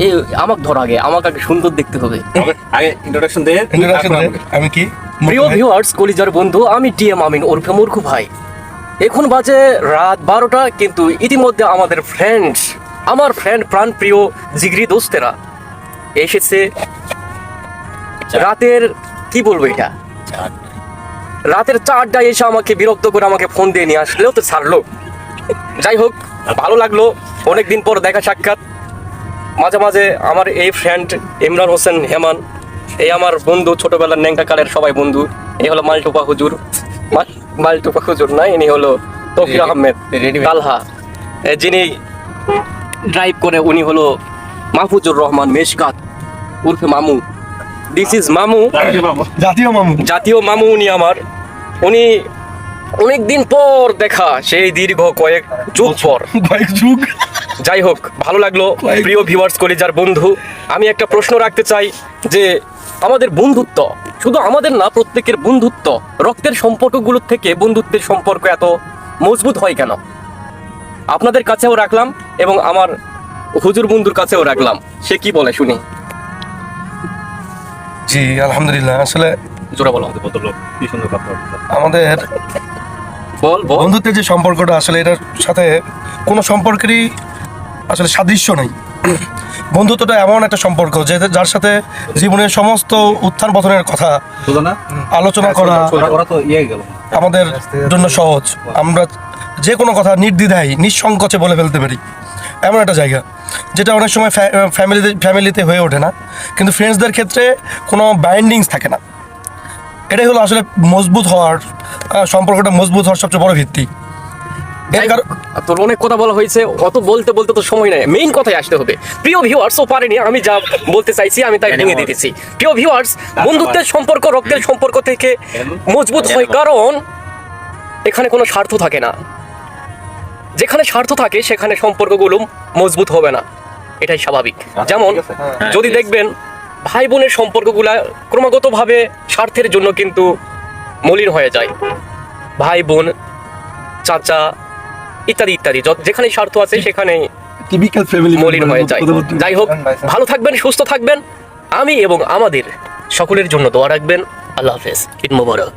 এই আমাকে ধর আগে, আমাকে আগে সুন্দর দেখতে হবে। আগে ইন্ট্রোডাকশন দে। আমি কি প্রিয় ভিউয়ার্স, কলিজার বন্ধু, আমি টিএম আমিন ওরফে মূর্খ ভাই। এখন বাজে রাত 12টা, কিন্তু ইতিমধ্যে আমাদের ফ্রেন্ডস, আমার ফ্রেন্ড প্রাণ প্রিয় জিগরি দোস্তেরা এসেছে রাতের, কি বলবো এটা, রাতের 4টায় এসে আমাকে বিরক্ত করে আমাকে ফোন দিয়ে নিয়ে আসলেও তো ছাড়লো। যাই হোক, ভালো লাগলো, অনেকদিন পর দেখা সাক্ষাৎ। মাঝে মাঝে আমার এই ফ্রেন্ড ইমরান হোসেন হেমান, এই আমার বন্ধু, ছোটবেলার ন্যাংটা কালের সবাই বন্ধু। এই হলো মালটুপা হুজুর, মালটুপা হুজুর না, ইনি হলো তৌফিক আহমেদ কালহা, যিনি ড্রাইভ করে, উনি হলো মাহফুজুর রহমান মেশকাত উর্ফে মামু। দিস ইজ মামু, জাতীয় মামু। উনি আমার, উনি অনেকদিন পর দেখা, সেই দীর্ঘ কয়েক যুগ পর। যাই হোক, ভালো লাগলো প্রিয় ভিউয়ার্স, কলিজার বন্ধু। আমি একটা প্রশ্ন রাখতে চাই যে আমাদের বন্ধুত্ব, শুধু আমাদের না, প্রত্যেকের বন্ধুত্ব, রক্তের সম্পর্কগুলোর থেকে বন্ধুত্বের সম্পর্ক এত মজবুত হয় কেন? আপনাদের কাছেও রাখলাম এবং আমার হুজুর বন্ধুর কাছেও রাখলাম, সে কি বলে শুনি। জি আলহামদুলিল্লাহ, আসলে জোরে বলো। কি সুন্দর কথা। আমাদের বল বল। বন্ধুত্বের যে সম্পর্কটা, আসলে এটার সাথে কোনো সম্পর্কেরই আসলে সাদৃশ্য নেই। বন্ধুত্বটা এমন একটা সম্পর্ক যে যার সাথে জীবনের সমস্ত উত্থান পতনের কথা আলোচনা করা আমাদের জন্য সহজ। আমরা যে কোনো কথা নির্দ্বিধায় নিঃসংকোচে বলে ফেলতে পারি, এমন একটা জায়গা যেটা অনেক সময় ফ্যামিলিতে হয়ে ওঠে না, কিন্তু ফ্রেন্ডসদের ক্ষেত্রে কোনো বাইন্ডিংস থাকে না। এটাই হলো আসলে মজবুত হওয়ার, সম্পর্কটা মজবুত হওয়ার সবচেয়ে বড় ভিত্তি। তোর অনেক কথা বলা হয়েছে, অত বলতে বলতে তো সময় নেই, মেইন কথায় আসতে হবে। প্রিয় ভিউয়ার্স, ও পারেনি, আমি যা বলতে চাইছি আমি তাই ভেঙে দিতেছি। প্রিয় ভিউয়ার্স, বন্ধুত্বের সম্পর্ক রক্তের সম্পর্ক থেকে মজবুত হয়, কারণ এখানে কোনো স্বার্থ থাকে না। যেখানে স্বার্থ থাকে সেখানে সম্পর্কগুলো মজবুত হবে না, এটাই স্বাভাবিক। যেমন যদি দেখবেন ভাই বোনের সম্পর্কগুলা ক্রমাগতভাবে স্বার্থের জন্য কিন্তু মলিন হয়ে যায়। ভাই বোন, চাচা ইত্যাদি ইত্যাদি, যেখানে স্বার্থ আছে সেখানে মলিন হয়ে যায়। যাই হোক, ভালো থাকবেন, সুস্থ থাকবেন। আমি এবং আমাদের সকলের জন্য দোয়া রাখবেন। আল্লাহ হাফেজ, ঈদ মোবারক।